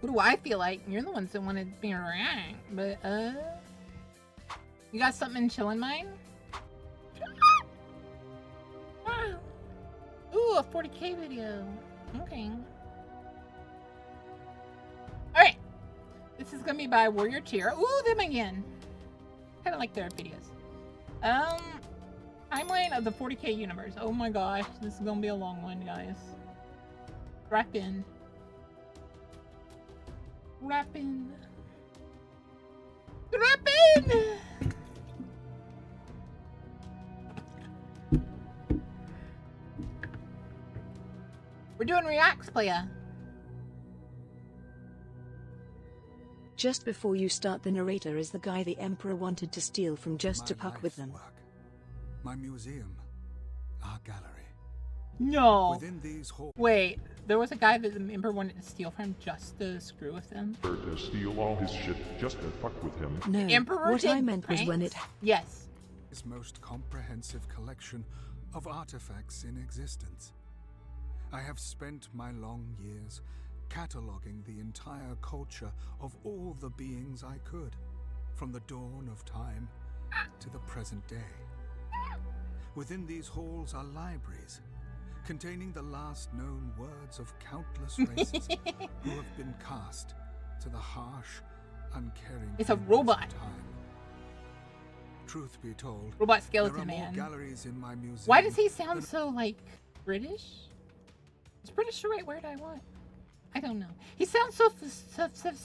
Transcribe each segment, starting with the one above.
What do I feel like? You're the ones that wanted me to react, but you got something chill in mind? Ooh, a 40k video. Okay. Alright. This is gonna be by Warrior Tier. Ooh, them again. Kinda like their videos. Timeline of the 40k universe. Oh my gosh, this is gonna be a long one, guys. Wrap in. Wrap in. Wrap in! We're doing reacts, playa. Just before you start, the narrator is the guy the Emperor wanted to steal from just to fuck with them. Work, my museum, our gallery. No. Within these halls. Wait, there was a guy that the Emperor wanted to steal from just to screw with him? Or to steal all his shit just to fuck with him. No, Emperor what I meant was when it... Yes. His most comprehensive collection of artifacts in existence. I have spent my long years cataloging the entire culture of all the beings I could, from the dawn of time to the present day. Within these halls are libraries containing the last known words of countless races who have been cast to the harsh, uncaring. It's a robot. Time. Truth be told, Robot skeleton there are man. more galleries in my museum. Why does he sound so like British? Is British the right word I want? I don't know. He sounds so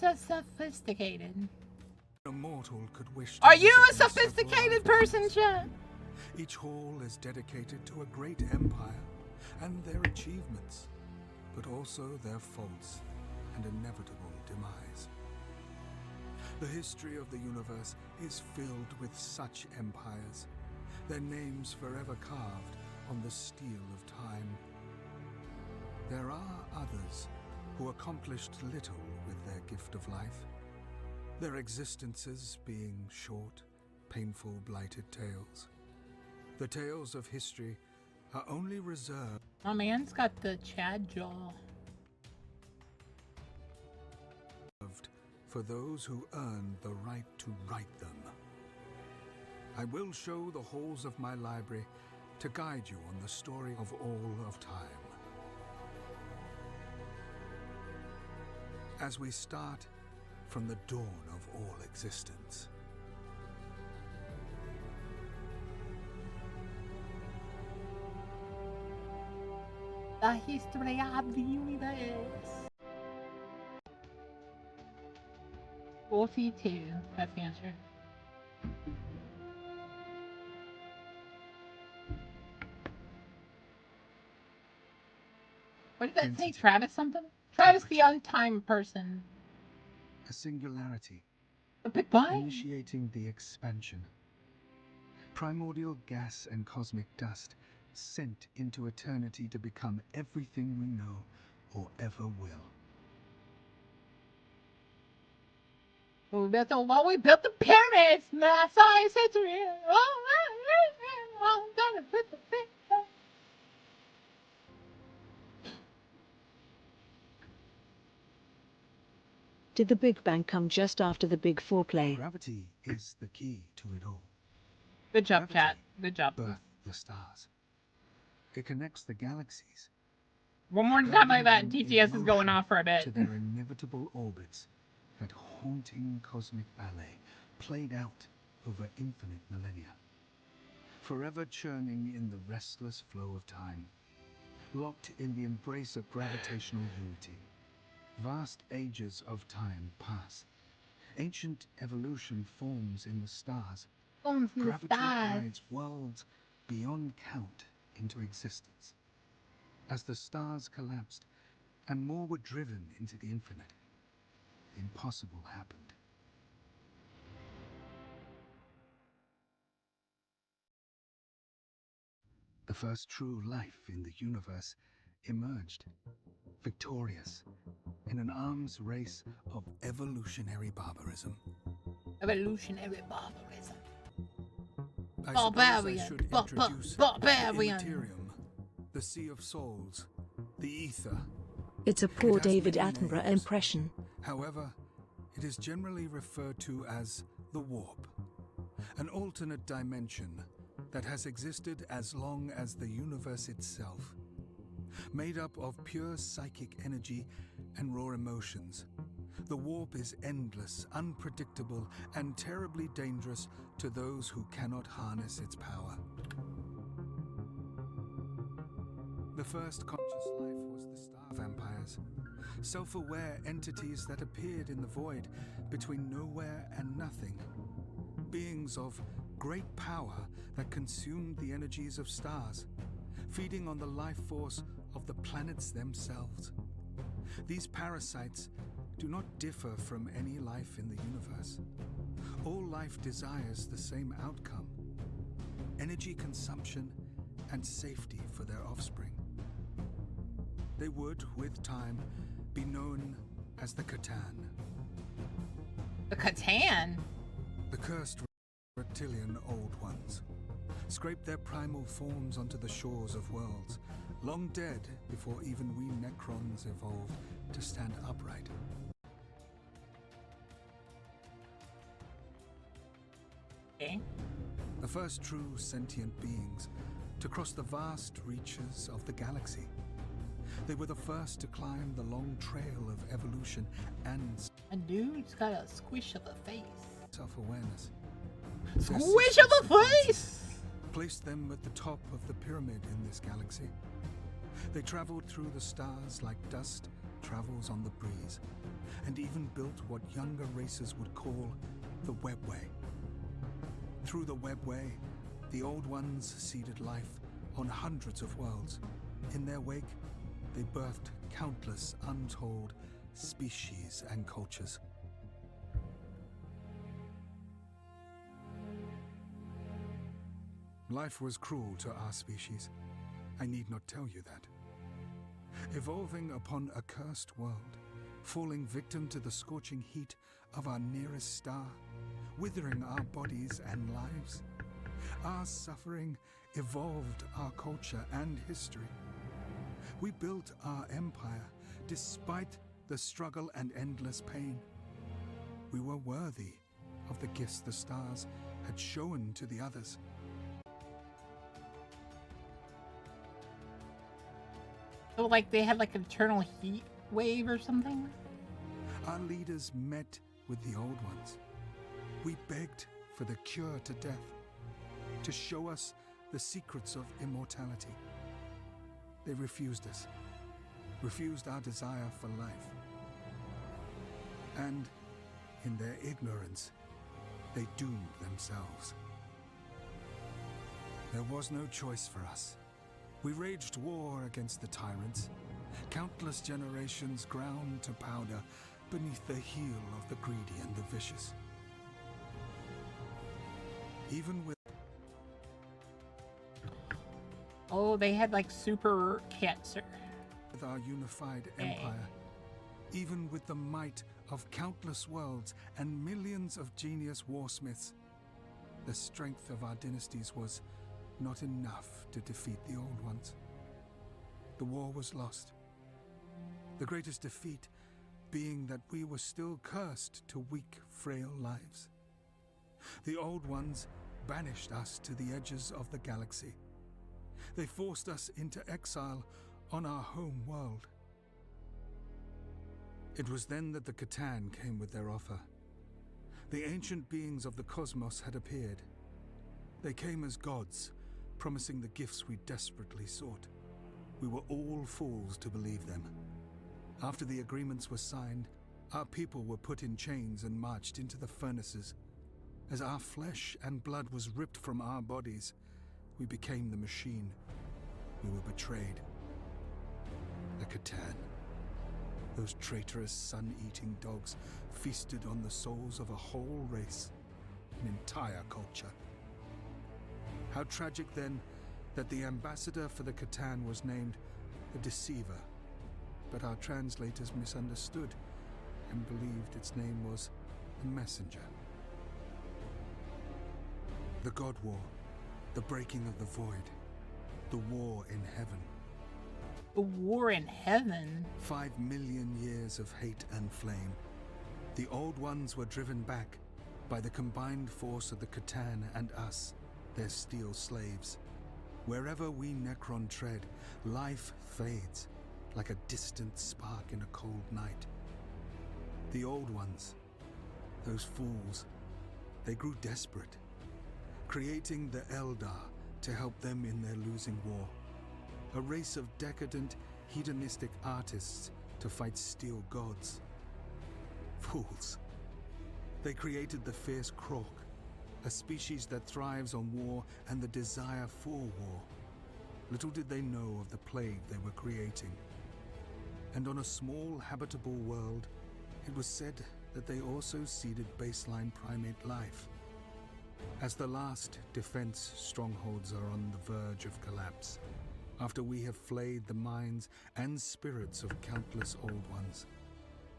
sophisticated. A mortal could wish. Are you a sophisticated person, Chad? Each hall is dedicated to a great empire and their achievements, but also their faults and inevitable demise. The history of the universe is filled with such empires, their names forever carved on the steel of time. There are others who accomplished little with their gift of life, their existences being short, painful, blighted tales. The tales of history are only reserved. My man's got the Chad jaw. For those who earn the right to write them. I will show the halls of my library to guide you on the story of all of time. As we start from the dawn of all existence. The history of the universe. 42. That's the answer. What did that say? Travis something? Travis the on-time person. A singularity. A big boy? Initiating the expansion. Primordial gas and cosmic dust sent into eternity to become everything we know or ever will. Well, we built the pyramids, and that's all I said to you. I'm gonna put the thing up. Did the Big Bang come just after the Big Foreplay? Gravity is the key to it all. Good job, chat. Good job. Birth the stars. It connects the galaxies. One more time like that, and TTS is going off for a bit. To their inevitable orbits. That haunting cosmic ballet played out over infinite millennia. Forever churning in the restless flow of time. Locked in the embrace of gravitational unity. Vast ages of time pass. Ancient evolution forms in the stars. Gravity guides worlds beyond count into existence. As the stars collapsed and more were driven into the infinite, the impossible happened. The first true life in the universe emerged, victorious, in an arms race of evolutionary barbarism. Evolutionary barbarism. I Barbarian. should introduce Barbarian. the Immaterium, the Sea of Souls, the Ether. It's a poor It has David many Attenborough names, impression. However, it is generally referred to as the Warp, an alternate dimension that has existed as long as the universe itself. Made up of pure psychic energy and raw emotions, the Warp is endless, unpredictable, and terribly dangerous to those who cannot harness its power. The first conscious life was the star vampires, self-aware entities that appeared in the void between nowhere and nothing. Beings of great power that consumed the energies of stars, feeding on the life force of the planets themselves. These parasites do not differ from any life in the universe. All life desires the same outcome: energy consumption and safety for their offspring. They would, with time, be known as the Catan. The Catan? The cursed reptilian Old Ones scraped their primal forms onto the shores of worlds, long dead before even we Necrons evolved to stand upright. Okay. The first true sentient beings to cross the vast reaches of the galaxy. They were the first to climb the long trail of evolution and A dude's got a squish of the face. self-awareness. Squish of the face! Placed them at the top of the pyramid in this galaxy. They traveled through the stars like dust travels on the breeze, and even built what younger races would call the Webway. Through the Webway, the Old Ones seeded life on hundreds of worlds. In their wake, they birthed countless untold species and cultures. Life was cruel to our species. I need not tell you that. Evolving upon a cursed world, falling victim to the scorching heat of our nearest star, withering our bodies and lives. Our suffering evolved our culture and history. We built our empire despite the struggle and endless pain. We were worthy of the gifts the stars had shown to the others. So, like, they had, like, an eternal heat wave or something? Our leaders met with the Old Ones. We begged for the cure to death, to show us the secrets of immortality. They refused us, refused our desire for life. And, in their ignorance, they doomed themselves. There was no choice for us. We waged war against the tyrants. Countless generations ground to powder beneath the heel of the greedy and the vicious. Even with... Oh, they had, like, super cancer. with our unified empire, even with the might of countless worlds and millions of genius warsmiths, the strength of our dynasties was not enough to defeat the Old Ones. The war was lost. The greatest defeat being that we were still cursed to weak, frail lives. The Old Ones banished us to the edges of the galaxy. They forced us into exile on our home world. It was then that the Catan came with their offer. The ancient beings of the cosmos had appeared. They came as gods, promising the gifts we desperately sought. We were all fools to believe them. After the agreements were signed, our people were put in chains and marched into the furnaces. As our flesh and blood was ripped from our bodies, we became the machine. We were betrayed. The Catan, those traitorous sun-eating dogs, feasted on the souls of a whole race, an entire culture. How tragic, then, that the ambassador for the Catan was named the Deceiver, but our translators misunderstood and believed its name was the Messenger. The God War, the breaking of the void, the war in heaven. The war in heaven? 5 million years of hate and flame, The Old Ones were driven back by the combined force of the Catan and us, their steel slaves. Wherever we Necron tread, life fades like a distant spark in a cold night. The Old Ones, those fools, they grew desperate, creating the Eldar to help them in their losing war. A race of decadent, hedonistic artists to fight steel gods. Fools. They created the fierce Krok, a species that thrives on war and the desire for war. Little did they know of the plague they were creating. And on a small, habitable world, it was said that they also seeded baseline primate life. As the last defense strongholds are on the verge of collapse, after we have flayed the minds and spirits of countless Old Ones,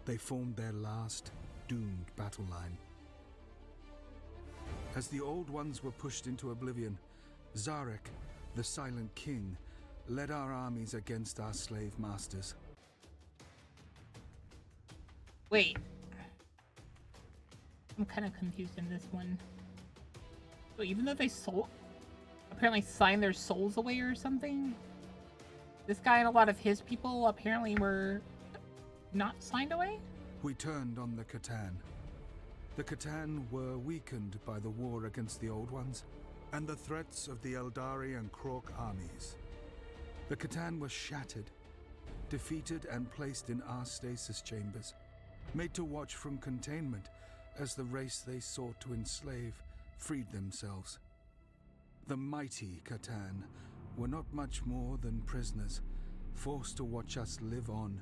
they formed their last, doomed battle line. As the Old Ones were pushed into oblivion, Zarek, the Silent King, led our armies against our slave masters. Wait. I'm kind of confused in this one. So even though they apparently signed their souls away or something, this guy and a lot of his people apparently were not signed away? We turned on the Catan. The Catan were weakened by the war against the Old Ones and the threats of the Eldari and Krok armies. The Catan were shattered, defeated and placed in our stasis chambers, made to watch from containment as the race they sought to enslave freed themselves. The mighty Catan were not much more than prisoners, forced to watch us live on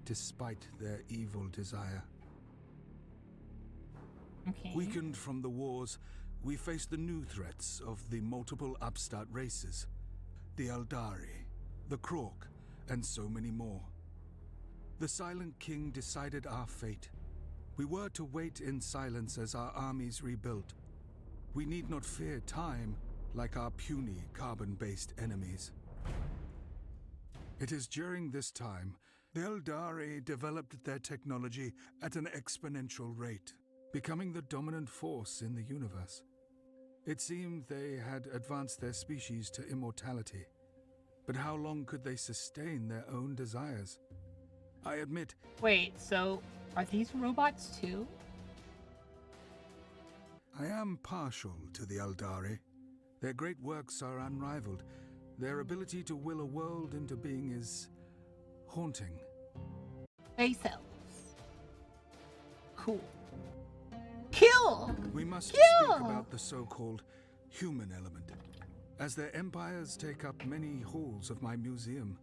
despite their evil desire. Okay. Weakened from the wars, we faced the new threats of the multiple upstart races. The Eldari, the Krok, and so many more. The Silent King decided our fate. We were to wait in silence as our armies rebuilt. We need not fear time like our puny carbon-based enemies. It is during this time the Eldari developed their technology at an exponential rate, becoming the dominant force in the universe. It seemed they had advanced their species to immortality, but how long could they sustain their own desires? I admit... Wait, so are these robots too? I am partial to the Eldari. Their great works are unrivaled. Their ability to will a world into being is haunting. Face elves. Cool. Kill! We must Kill! speak about the so-called human element, as their empires take up many halls of my museum.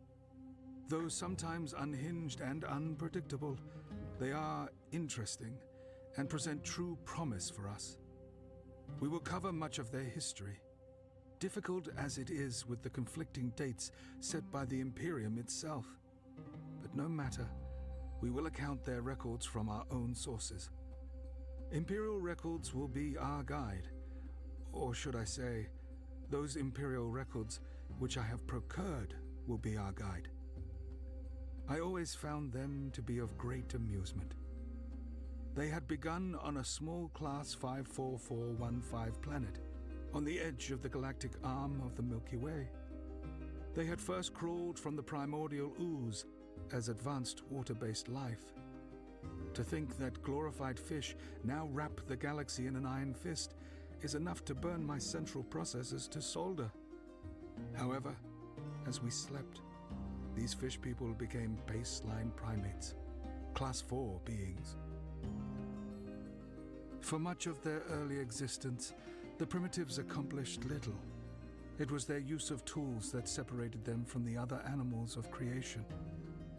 Though sometimes unhinged and unpredictable, they are interesting and present true promise for us. We will cover much of their history, difficult as it is with the conflicting dates set by the Imperium itself. But no matter, we will account their records from our own sources. Imperial records will be our guide, or should I say, those Imperial records which I have procured will be our guide. I always found them to be of great amusement. They had begun on a small class 54415 planet, on the edge of the galactic arm of the Milky Way. They had first crawled from the primordial ooze as advanced water-based life. To think that glorified fish now wrap the galaxy in an iron fist is enough to burn my central processors to solder. However, as we slept, these fish people became baseline primates, Class 4 beings. For much of their early existence, the primitives accomplished little. It was their use of tools that separated them from the other animals of creation.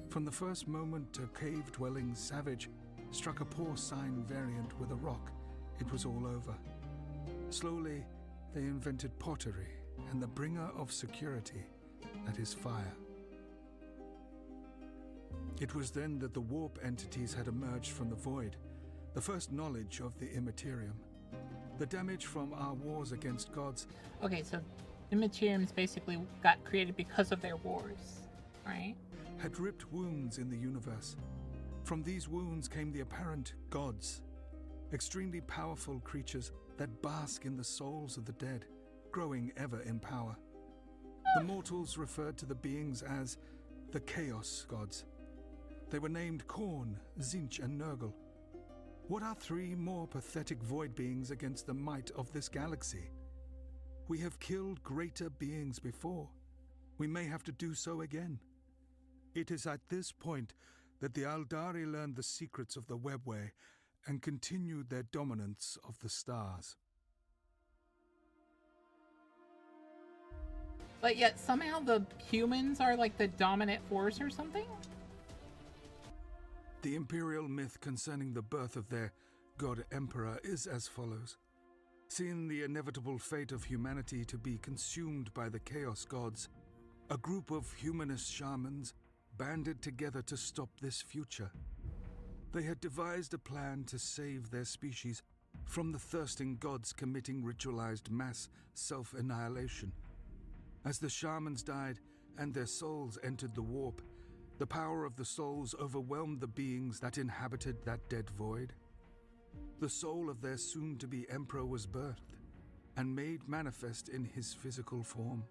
From the first moment a cave-dwelling savage struck a porcine variant with a rock, it was all over. Slowly, they invented pottery and the bringer of security, that is fire. It was then that the warp entities had emerged from the void, the first knowledge of the Immaterium. The damage from our wars against gods... Okay, so Immateriums basically got created because of their wars, right? ...had ripped wounds in the universe. From these wounds came the apparent gods, extremely powerful creatures that bask in the souls of the dead, growing ever in power. The mortals referred to the beings as the Chaos Gods. They were named Khorne, Tzinch, and Nurgle. What are three more pathetic void beings against the might of this galaxy? We have killed greater beings before. We may have to do so again. It is at this point that the Aldari learned the secrets of the Webway and continued their dominance of the stars. But yet somehow the humans are like the dominant force or something? The imperial myth concerning the birth of their god emperor is as follows. Seeing the inevitable fate of humanity to be consumed by the chaos gods, a group of humanist shamans banded together to stop this future. They had devised a plan to save their species from the thirsting gods committing ritualized mass self-annihilation. As the shamans died and their souls entered the warp, the power of the souls overwhelmed the beings that inhabited that dead void. The soul of their soon-to-be emperor was birthed and made manifest in his physical form.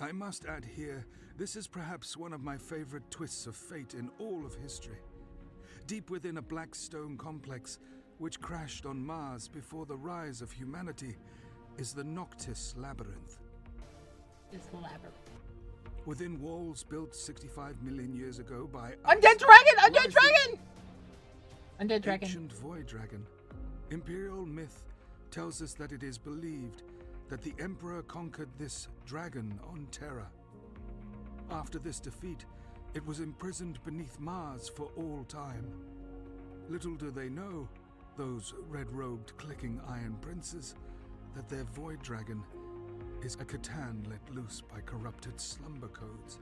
I must add here, this is perhaps one of my favorite twists of fate in all of history. Deep within a black stone complex, which crashed on Mars before the rise of humanity, is the Noctis Labyrinth. It's the labyrinth. Within walls built 65 million years ago by Undead Dragon! Undead Dragon! Undead Dragon. Ancient Void Dragon. Imperial myth tells us that it is believed that the Emperor conquered this dragon on Terra. After this defeat, it was imprisoned beneath Mars for all time. Little do they know, those red-robed clicking iron princes, that their Void Dragon is a Catan let loose by corrupted slumber codes.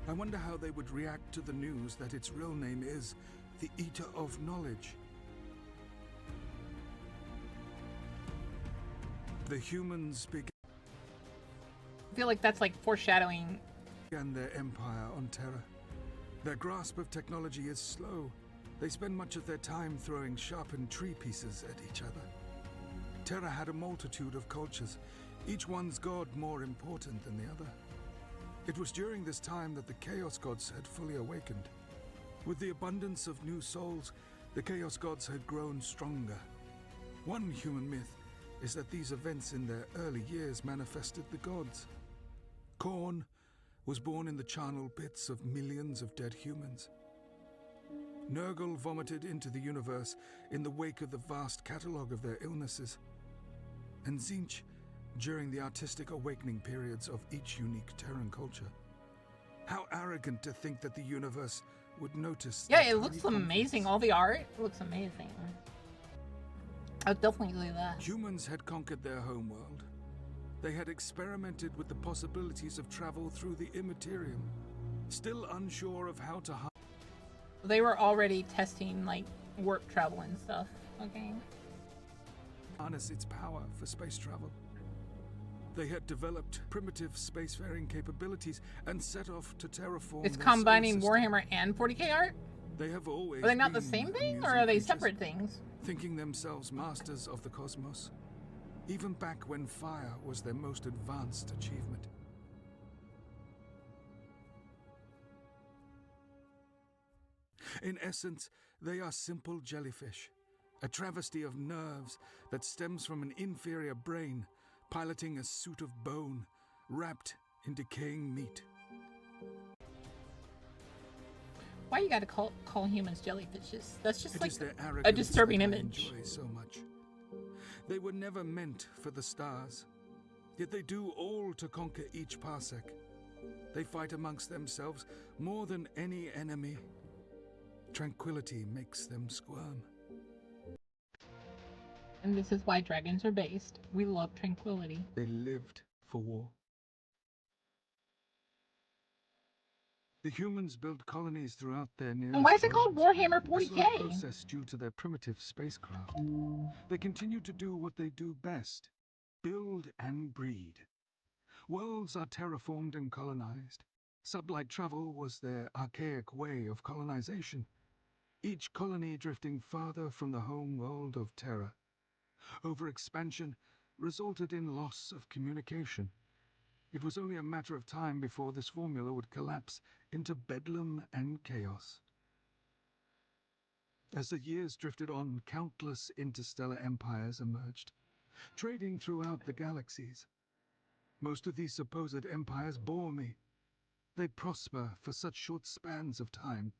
I wonder how they would react to the news that its real name is the Eater of Knowledge. The humans began I feel like that's like foreshadowing. their empire on Terra. Their grasp of technology is slow. They spend much of their time throwing sharpened tree pieces at each other. Terra had a multitude of cultures, each one's god more important than the other. It was during this time that the Chaos Gods had fully awakened. With the abundance of new souls, the Chaos Gods had grown stronger. One human myth is that these events in their early years manifested the gods. Khorne was born in the charnel pits of millions of dead humans. Nurgle vomited into the universe in the wake of the vast catalogue of their illnesses. And Tzinch during the artistic awakening periods of each unique Terran culture. How arrogant to think that the universe would notice. Yeah, it looks amazing. All the art looks amazing. I'll definitely do that. Humans had conquered their homeworld. They had experimented with the possibilities of travel through the immaterium, still unsure of how to They were already testing like warp travel and stuff. Okay. harness its power for space travel. They had developed primitive spacefaring capabilities and set off to terraform. It's their combining solar system. Warhammer and 40k art? They have always Are they not the been same thing, or amusing are they creatures, separate things? thinking themselves masters of the cosmos, even back when fire was their most advanced achievement. In essence, they are simple jellyfish, a travesty of nerves that stems from an inferior brain, piloting a suit of bone, wrapped in decaying meat. Why you gotta call humans jellyfishes? That's just It like is their a arrogance disturbing that I image. enjoy so much. They were never meant for the stars, yet they do all to conquer each parsec. They fight amongst themselves more than any enemy. Tranquility makes them squirm. And this is why dragons are based. We love tranquility. They lived for war. The humans built colonies throughout their nearest And why is it called worlds. Warhammer A slow 40k? process due to their primitive spacecraft. They continue to do what they do best: build and breed. Worlds are terraformed and colonized. Sublight travel was their archaic way of colonization, each colony drifting farther from the home world of terror. Overexpansion resulted in loss of communication. It was only a matter of time before this formula would collapse into bedlam and chaos. As the years drifted on, countless interstellar empires emerged, trading throughout the galaxies. Most of these supposed empires bore me. They prosper for such short spans of time.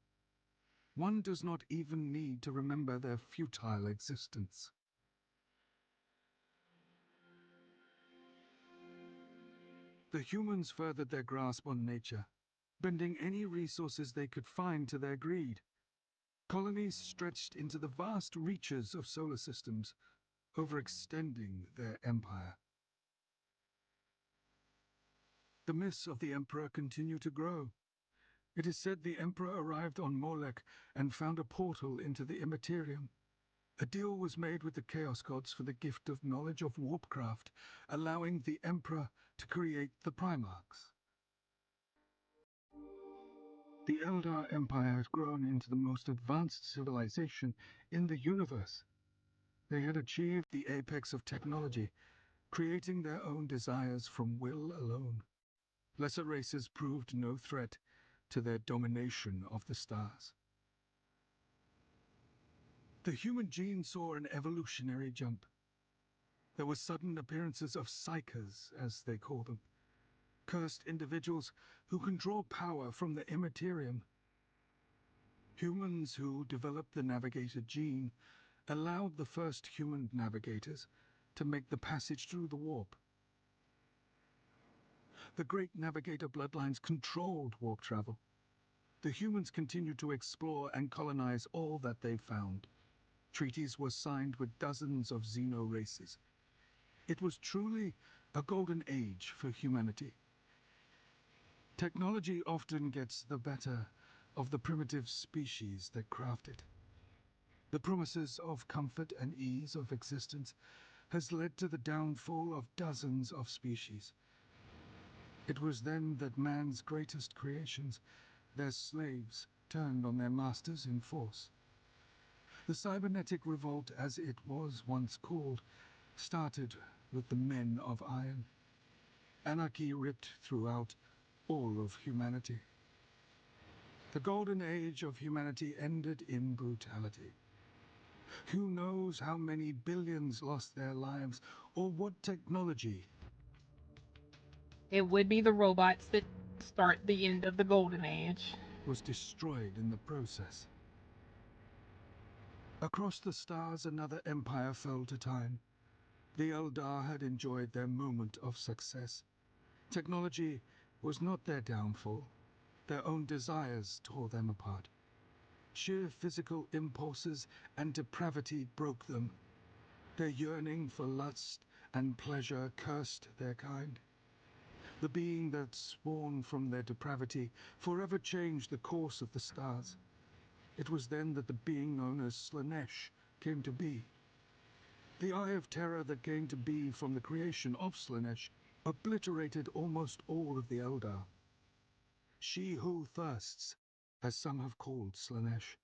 One does not even need to remember their futile existence. The humans furthered their grasp on nature, bending any resources they could find to their greed. Colonies stretched into the vast reaches of solar systems, overextending their empire. The myths of the Emperor continue to grow. It is said the Emperor arrived on Molech and found a portal into the Immaterium. A deal was made with the Chaos Gods for the gift of knowledge of warpcraft, allowing the Emperor to create the Primarchs. The Eldar Empire had grown into the most advanced civilization in the universe. They had achieved the apex of technology, creating their own desires from will alone. Lesser races proved no threat to their domination of the stars. The human gene saw an evolutionary jump. There were sudden appearances of psychers, as they call them, cursed individuals who can draw power from the Immaterium. Humans who developed the navigator gene allowed the first human navigators to make the passage through the warp. The great navigator bloodlines controlled warp travel. The humans continued to explore and colonize all that they found. Treaties were signed with dozens of Xeno races. It was truly a golden age for humanity. Technology often gets the better of the primitive species that craft it. The promises of comfort and ease of existence has led to the downfall of dozens of species. It was then that man's greatest creations, their slaves, turned on their masters in force. The cybernetic revolt, as it was once called, started with the men of iron. Anarchy ripped throughout all of humanity. The golden age of humanity ended in brutality. Who knows how many billions lost their lives, or what technology? It would be the robots that start the end of the Golden Age. Was destroyed in the process. Across the stars, another empire fell to time. The Eldar had enjoyed their moment of success. Technology was not their downfall. Their own desires tore them apart. Sheer physical impulses and depravity broke them. Their yearning for lust and pleasure cursed their kind. The being that spawned from their depravity forever changed the course of the stars. It was then that the being known as Slaanesh came to be. The Eye of Terror that came to be from the creation of Slaanesh obliterated almost all of the Eldar. She who thirsts, as some have called Slaanesh,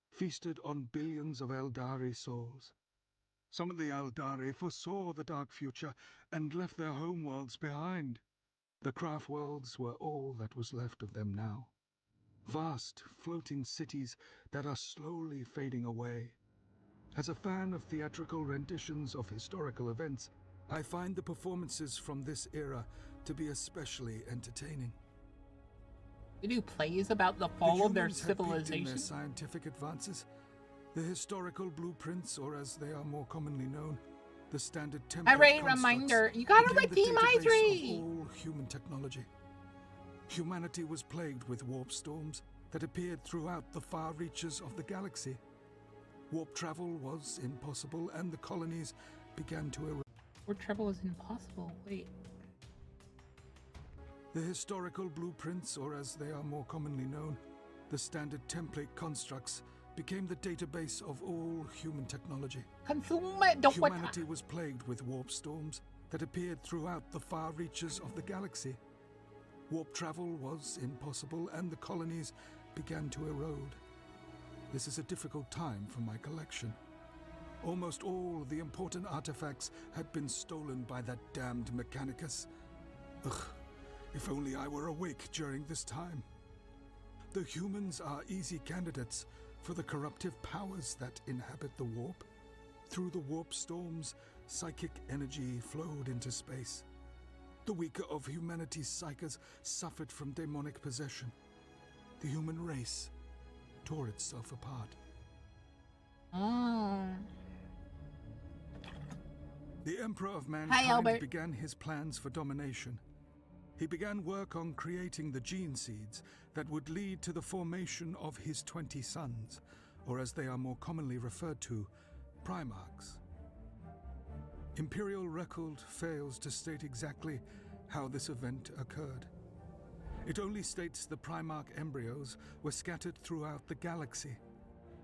feasted on billions of Eldari souls. Some of the Eldari foresaw the dark future and left their homeworlds behind. The craft worlds were all that was left of them now. Vast, floating cities that are slowly fading away. As a fan of theatrical renditions of historical events, I find the performances from this era to be especially entertaining. They do plays about the fall of their humans have peaked in civilization. their scientific advances. The historical blueprints, or as they are more commonly known, the standard template Alright, constructs, reminder, you gotta became the redeem database i3! of all human technology. Humanity was plagued with warp storms that appeared throughout the far reaches of the galaxy. Warp travel was impossible, and the colonies began to erode. Warp travel is impossible. Wait. The historical blueprints, or as they are more commonly known, the standard template constructs, became the database of all human technology. Consume Humanity was plagued with warp storms that appeared throughout the far reaches of the galaxy. Warp travel was impossible, and the colonies began to erode. This is a difficult time for my collection. Almost all the important artifacts had been stolen by that damned Mechanicus. Ugh, if only I were awake during this time. The humans are easy candidates for the corruptive powers that inhabit the warp. Through the warp storms, psychic energy flowed into space. The weaker of humanity's psychers suffered from demonic possession. The human race tore itself apart. The Emperor of Mankind began his plans for domination. He began work on creating the gene seeds that would lead to the formation of his 20 sons, or as they are more commonly referred to, Primarchs. Imperial record fails to state exactly how this event occurred. It only states the Primarch embryos were scattered throughout the galaxy.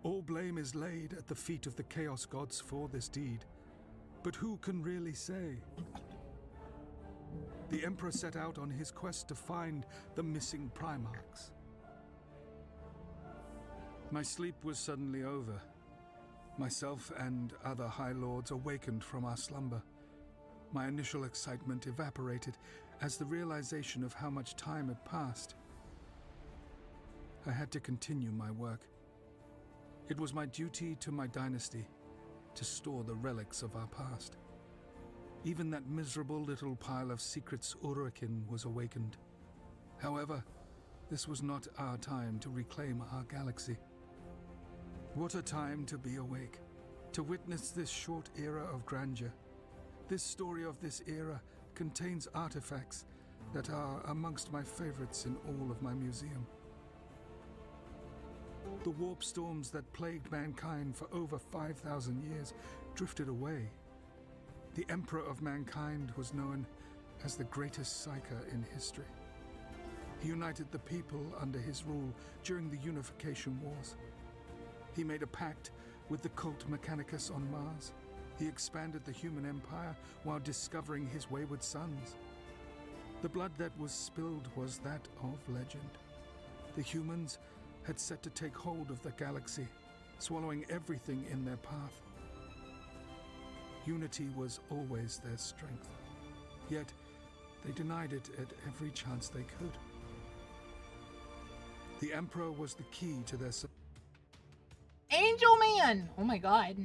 All blame is laid at the feet of the Chaos Gods for this deed. But who can really say? The Emperor set out on his quest to find the missing Primarchs. My sleep was suddenly over. Myself and other High Lords awakened from our slumber. My initial excitement evaporated as the realization of how much time had passed. I had to continue my work. It was my duty to my dynasty to store the relics of our past. Even that miserable little pile of secrets Urakin was awakened. However, this was not our time to reclaim our galaxy. What a time to be awake, to witness this short era of grandeur. This story of this era contains artifacts that are amongst my favorites in all of my museum. The warp storms that plagued mankind for over 5,000 years drifted away. The Emperor of Mankind was known as the greatest psyker in history. He united the people under his rule during the Unification Wars. He made a pact with the cult Mechanicus on Mars. He expanded the human empire while discovering his wayward sons. The blood that was spilled was that of legend. The humans had set to take hold of the galaxy, swallowing everything in their path. Unity was always their strength, yet they denied it at every chance they could. The Emperor was the key to their Angel Man! Oh my god.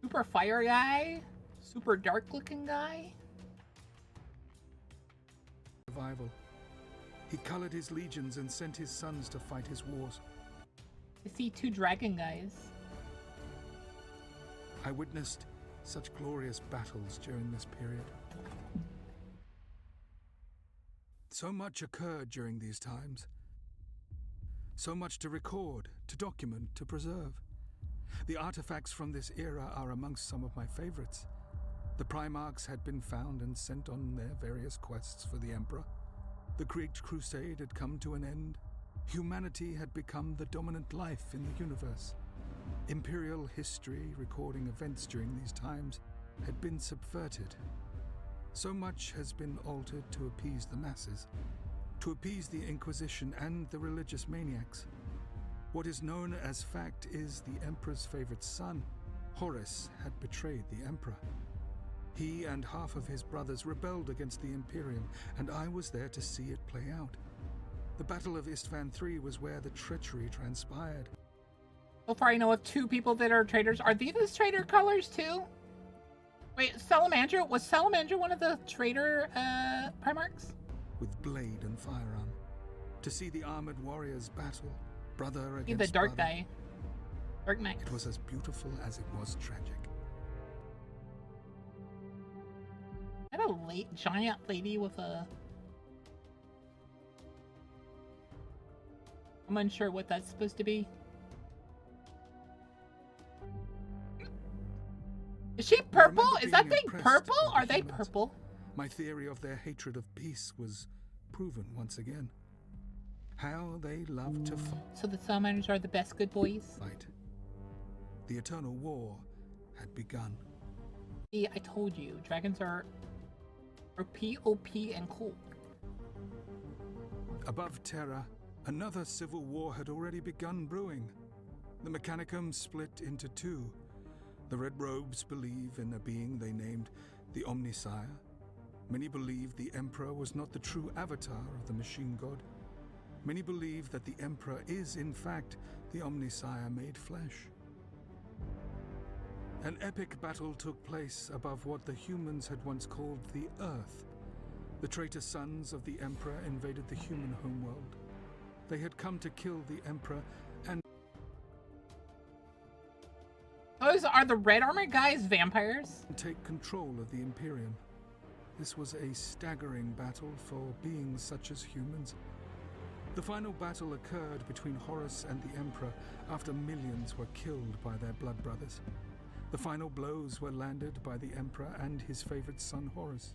Super fire guy? Super dark looking guy? survival. He colored his legions and sent his sons to fight his wars. I see two dragon guys. I witnessed such glorious battles during this period. So much occurred during these times. So much to record, to document, to preserve. The artifacts from this era are amongst some of my favorites. The Primarchs had been found and sent on their various quests for the Emperor. The Great Crusade had come to an end. Humanity had become the dominant life in the universe. Imperial history, recording events during these times, had been subverted. So much has been altered to appease the masses, to appease the Inquisition and the religious maniacs. What is known as fact is the Emperor's favorite son, Horus, had betrayed the Emperor. He and half of his brothers rebelled against the Imperium, and I was there to see it play out. The Battle of Istvan III was where the treachery transpired. So far I know of two people that are traitors. Are these the traitor colors too? Wait, Salamandra? Was Salamandra one of the traitor Primarchs? With blade and firearm. To see the armored warriors battle, brother against He's the dark brother. guy. Dark Knight. It was as beautiful as it was tragic. Is that a giant lady with a... I'm unsure what that's supposed to be. Is she purple? Is that thing purple? Are they purple? My theory of their hatred of peace was proven once again. How they love to So the Salamanders are the best good boys? fight. The eternal war had begun. See, I told you, dragons are OP, and cool. Above Terra, another civil war had already begun brewing. The Mechanicum split into two. The Red Robes believe in a being they named the Omnisire. Many believe the Emperor was not the true avatar of the machine god. Many believe that the Emperor is, in fact, the Omnisire made flesh. An epic battle took place above what the humans had once called the Earth. The traitor sons of the Emperor invaded the human homeworld. They had come to kill the Emperor and Those are the red armored guys vampires? take control of the Imperium. This was a staggering battle for beings such as humans. The final battle occurred between Horus and the Emperor after millions were killed by their blood brothers. The final blows were landed by the Emperor and his favorite son Horus.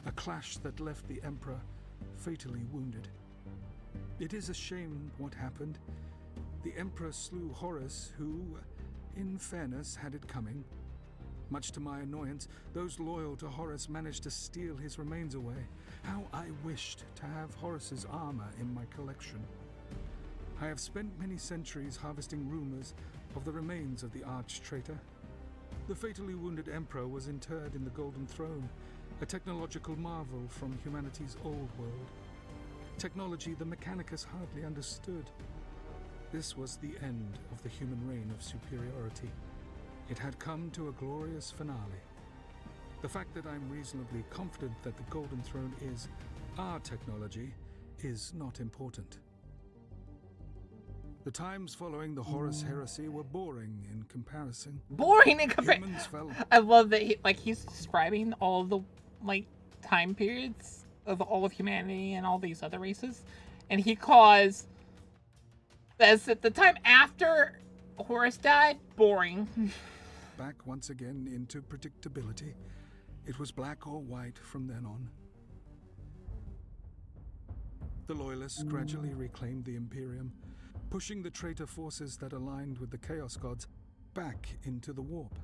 A clash that left the Emperor fatally wounded. It is a shame what happened. The Emperor slew Horus, who, in fairness, had it coming. Much to my annoyance, those loyal to Horus managed to steal his remains away. How I wished to have Horus's armor in my collection. I have spent many centuries harvesting rumors of the remains of the arch-traitor. The fatally wounded Emperor was interred in the Golden Throne, a technological marvel from humanity's old world. Technology the Mechanicus hardly understood. This was the end of the human reign of superiority. It had come to a glorious finale. The fact that I'm reasonably confident that the Golden Throne is our technology is not important. The times following the Horus heresy were boring in comparison. Boring in comparison. Humans fell. I love that he's describing all the time periods of all of humanity and all these other races, and he says that the time after Horus died, boring. Back once again into predictability. It was black or white from then on. The Loyalists gradually reclaimed the Imperium, pushing the traitor forces that aligned with the Chaos Gods back into the warp.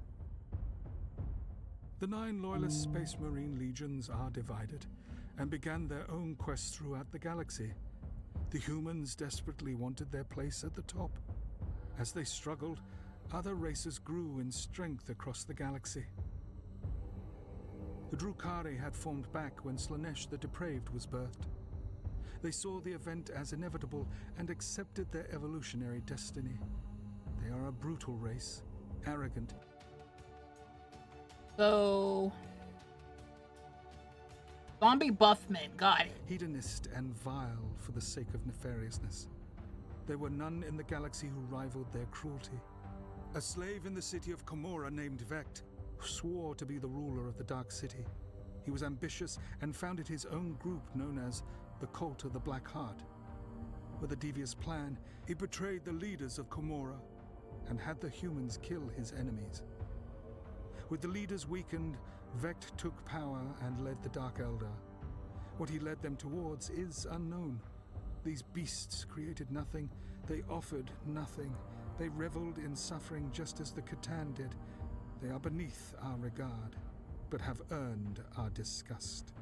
The 9 Loyalist Space Marine legions are divided and began their own quests throughout the galaxy. The humans desperately wanted their place at the top. As they struggled, other races grew in strength across the galaxy. The Drukhari had formed back when Slanesh the Depraved was birthed. They saw the event as inevitable and accepted their evolutionary destiny. They are a brutal race, arrogant. So, zombie buffmen, got it. Hedonist and vile for the sake of nefariousness. There were none in the galaxy who rivaled their cruelty. A slave in the city of Komorra named Vect swore to be the ruler of the Dark City. He was ambitious and founded his own group known as the Cult of the Black Heart. With a devious plan, he betrayed the leaders of Komorra and had the humans kill his enemies. With the leaders weakened, Vect took power and led the Dark Eldar. What he led them towards is unknown. These beasts created nothing, they offered nothing. They reveled in suffering just as the Catan did. They are beneath our regard, but have earned our disgust.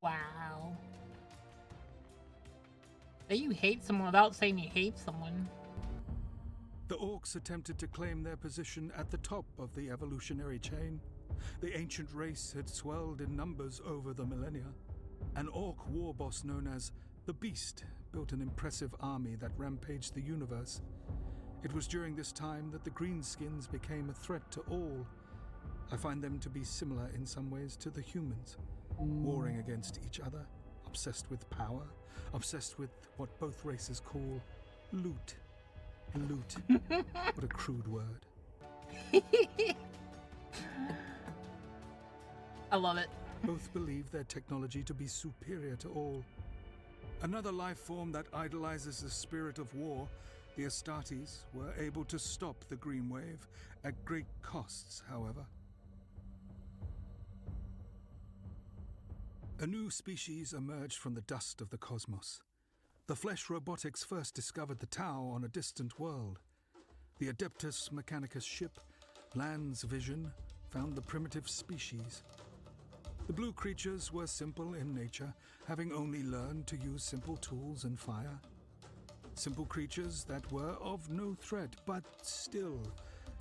Wow. Say you hate someone without saying you hate someone. The Orcs attempted to claim their position at the top of the evolutionary chain. The ancient race had swelled in numbers over the millennia. An Orc war boss known as the Beast built an impressive army that rampaged the universe. It was during this time that the Greenskins became a threat to all. I find them to be similar in some ways to the humans, warring against each other, obsessed with power, obsessed with what both races call loot. Loot. What a crude word. I love it. Both believe their technology to be superior to all. Another life form that idolizes the spirit of war, the Astartes, were able to stop the Green Wave, at great costs, however. A new species emerged from the dust of the cosmos. The Flesh Robotics first discovered the Tau on a distant world. The Adeptus Mechanicus ship, Land's Vision, found the primitive species. The blue creatures were simple in nature, having only learned to use simple tools and fire. Simple creatures that were of no threat, but still,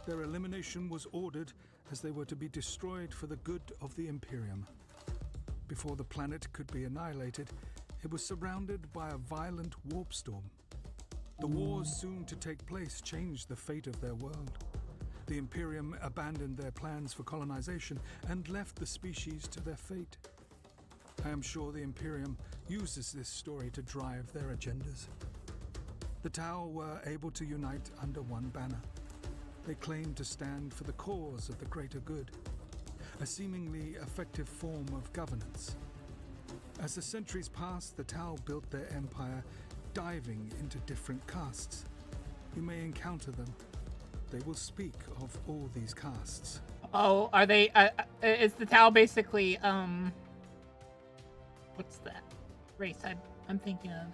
their elimination was ordered as they were to be destroyed for the good of the Imperium. Before the planet could be annihilated, it was surrounded by a violent warp storm. The wars soon to take place changed the fate of their world. The Imperium abandoned their plans for colonization and left the species to their fate. I am sure the Imperium uses this story to drive their agendas. The Tau were able to unite under one banner. They claimed to stand for the cause of the greater good, a seemingly effective form of governance. As the centuries passed, the Tau built their empire, diving into different castes. You may encounter them. They will speak of all these castes. Oh, are they? Is the Tau basically what's that race I'm thinking of?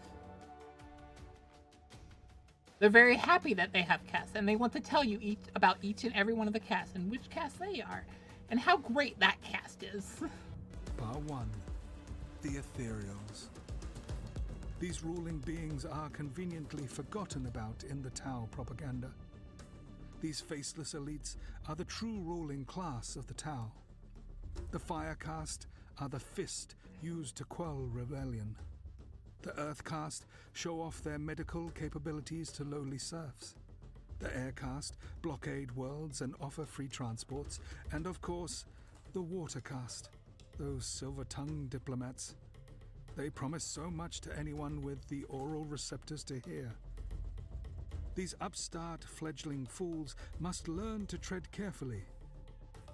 They're very happy that they have castes, and they want to tell you about each and every one of the castes and which caste they are, and how great that caste is. Bar 1. The Ethereals. These ruling beings are conveniently forgotten about in the Tau propaganda. These faceless elites are the true ruling class of the Tau. The Fire caste are the fist used to quell rebellion. The Earth caste show off their medical capabilities to lowly serfs. The Air caste blockade worlds and offer free transports. And of course, the Water caste, those silver-tongued diplomats. They promise so much to anyone with the oral receptors to hear. These upstart fledgling fools must learn to tread carefully.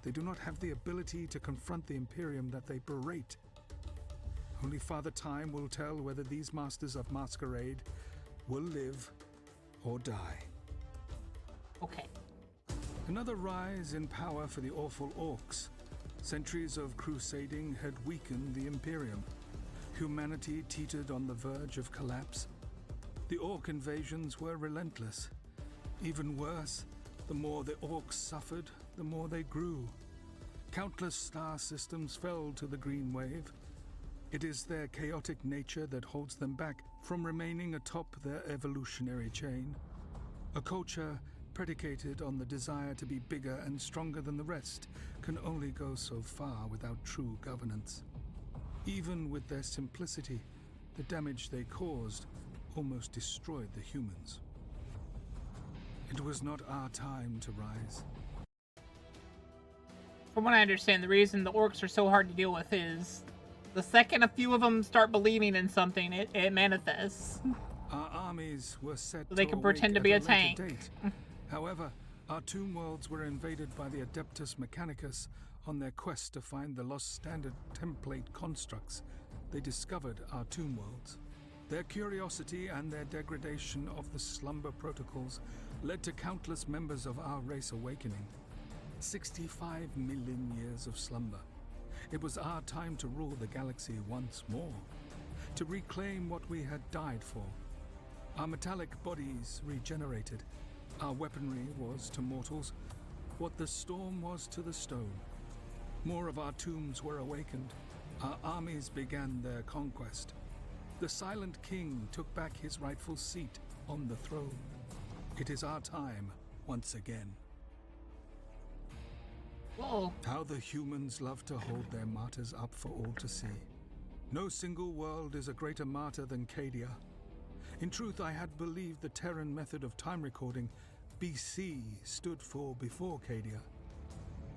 They do not have the ability to confront the Imperium that they berate. Only Father Time will tell whether these masters of masquerade will live or die. Okay. Another rise in power for the awful orcs. Centuries of crusading had weakened the Imperium. Humanity teetered on the verge of collapse. The orc invasions were relentless. Even worse, the more the orcs suffered, the more they grew. Countless star systems fell to the green wave. It is their chaotic nature that holds them back from remaining atop their evolutionary chain. A culture predicated on the desire to be bigger and stronger than the rest can only go so far without true governance. Even with their simplicity, the damage they caused almost destroyed the humans. It was not our time to rise. From what I understand, the reason the orcs are so hard to deal with is the second a few of them start believing in something, it manifests. Our armies were set So they to can pretend to be a later tank. date. However, our tomb worlds were invaded by the Adeptus Mechanicus on their quest to find the lost standard template constructs. They discovered our tomb worlds. Their curiosity and their degradation of the slumber protocols led to countless members of our race awakening. 65 million years of slumber. It was our time to rule the galaxy once more, to reclaim what we had died for. Our metallic bodies regenerated. Our weaponry was to mortals what the storm was to the stone. More of our tombs were awakened. Our armies began their conquest. The Silent King took back his rightful seat on the throne. It is our time once again. Whoa. How the humans love to hold their martyrs up for all to see. No single world is a greater martyr than Cadia. In truth, I had believed the Terran method of time recording, BC, stood for before Cadia.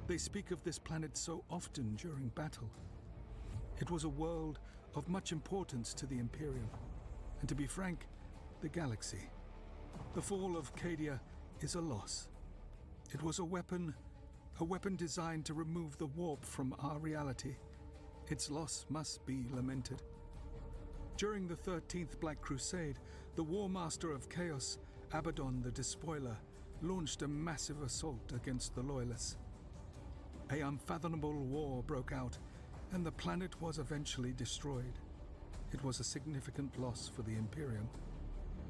They speak of this planet so often during battle. It was a world of much importance to the Imperium, and to be frank, the galaxy. The fall of Cadia is a loss. It was a weapon designed to remove the warp from our reality. Its loss must be lamented. During the 13th Black Crusade, the War Master of Chaos, Abaddon the Despoiler, launched a massive assault against the Loyalists. A unfathomable war broke out, and the planet was eventually destroyed. It was a significant loss for the Imperium,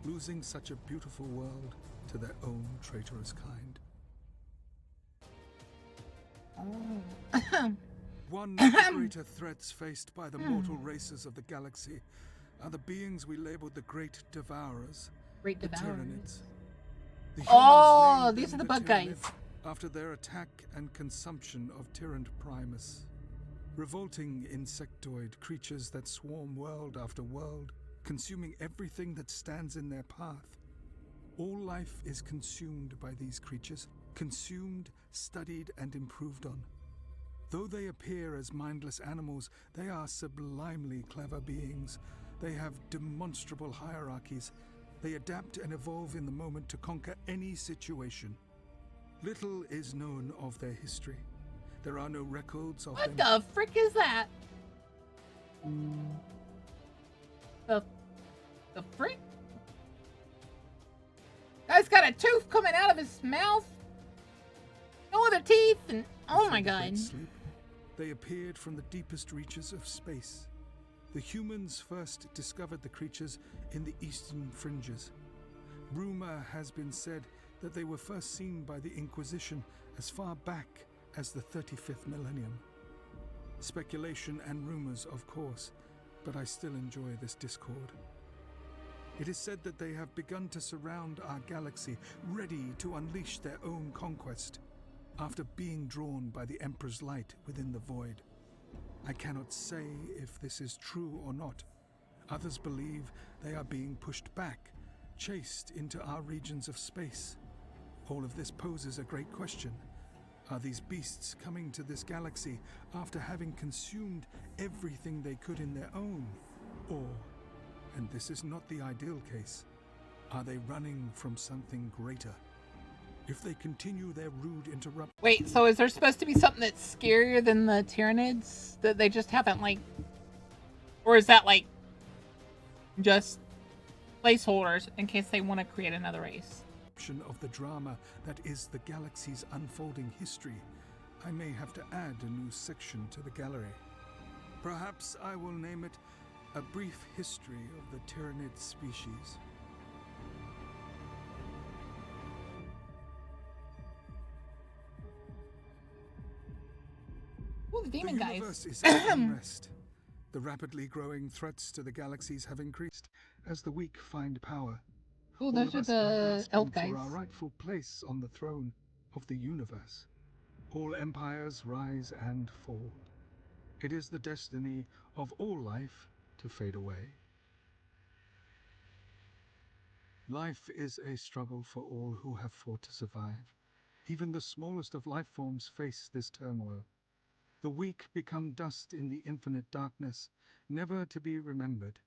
losing such a beautiful world to their own traitorous kind. Oh. One of the greater threats faced by the mortal races of the galaxy are the beings we labeled the Great Devourers, Great the Devourers. Tyranids. The humans Oh, named these them are the bug guys. Tyranids after their attack and consumption of Tyrant Primus. Revolting insectoid creatures that swarm world after world, consuming everything that stands in their path. All life is consumed by these creatures, consumed, studied, and improved on. Though they appear as mindless animals, they are sublimely clever beings. They have demonstrable hierarchies. They adapt and evolve in the moment to conquer any situation. Little is known of their history. There are no records of What them. the frick is that? The frick? Guy's got a tooth coming out of his mouth. No other teeth, and oh my Before the god. Great Sleep, they appeared from the deepest reaches of space. The humans first discovered the creatures in the eastern fringes. Rumor has been said that they were first seen by the Inquisition as far back as the 35th millennium. Speculation and rumors, of course, but I still enjoy this discord. It is said that they have begun to surround our galaxy, ready to unleash their own conquest, after being drawn by the Emperor's light within the void. I cannot say if this is true or not. Others believe they are being pushed back, chased into our regions of space. All of this poses a great question. Are these beasts coming to this galaxy after having consumed everything they could in their own? Or, and this is not the ideal case, are they running from something greater? If they continue their rude interrupt... Wait, so is there supposed to be something that's scarier than the Tyranids that they just haven't, like... Or is that, like, just placeholders in case they want to create another race? of the drama that is the galaxy's unfolding history, I may have to add a new section to the gallery. Perhaps I will name it A Brief History of the Tyranid Species. Ooh, the demon The guys. universe is at unrest. The rapidly growing threats to the galaxies have increased as the weak find power. Ooh, All those of are us are the grasping elf guys. for our rightful place on the throne of the universe. All empires rise and fall. It is the destiny of all life to fade away. Life is a struggle for all who have fought to survive. Even the smallest of life forms face this turmoil. The weak become dust in the infinite darkness, never to be remembered.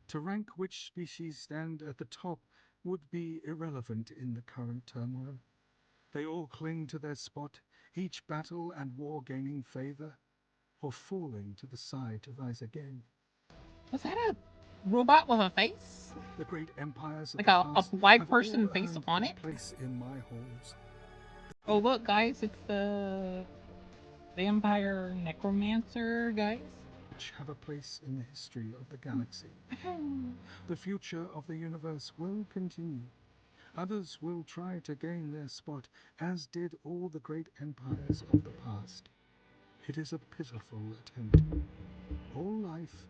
To rank which species stand at the top would be irrelevant in the current turmoil. They all cling to their spot, each battle and war gaining favor, or falling to the side to rise again. Was that a robot with a face? The great empires of Like the a past live have person all face earned on their it? place in my halls. Oh look guys, it's the vampire necromancer guys. Which have a place in the history of the galaxy. The future of the universe will continue. Others will try to gain their spot, as did all the great empires of the past. It is a pitiful attempt. All life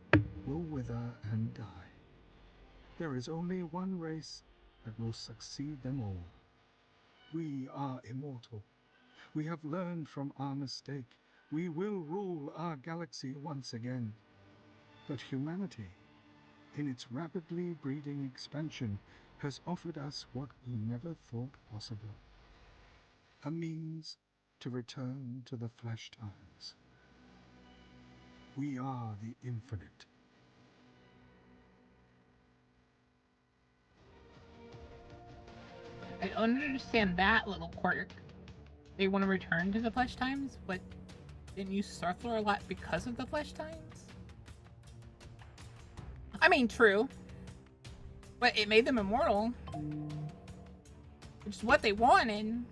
will wither and die. There is only one race that will succeed them all. We are immortal. We have learned from our mistake. We will rule our galaxy once again. But humanity, in its rapidly breeding expansion, has offered us what we never thought possible. A means to return to the flesh times. We are the infinite. I don't understand that little quirk. They want to return to the flesh times, but didn't you suffer a lot because of the flesh times? I mean, true. But it made them immortal. Which is what they wanted.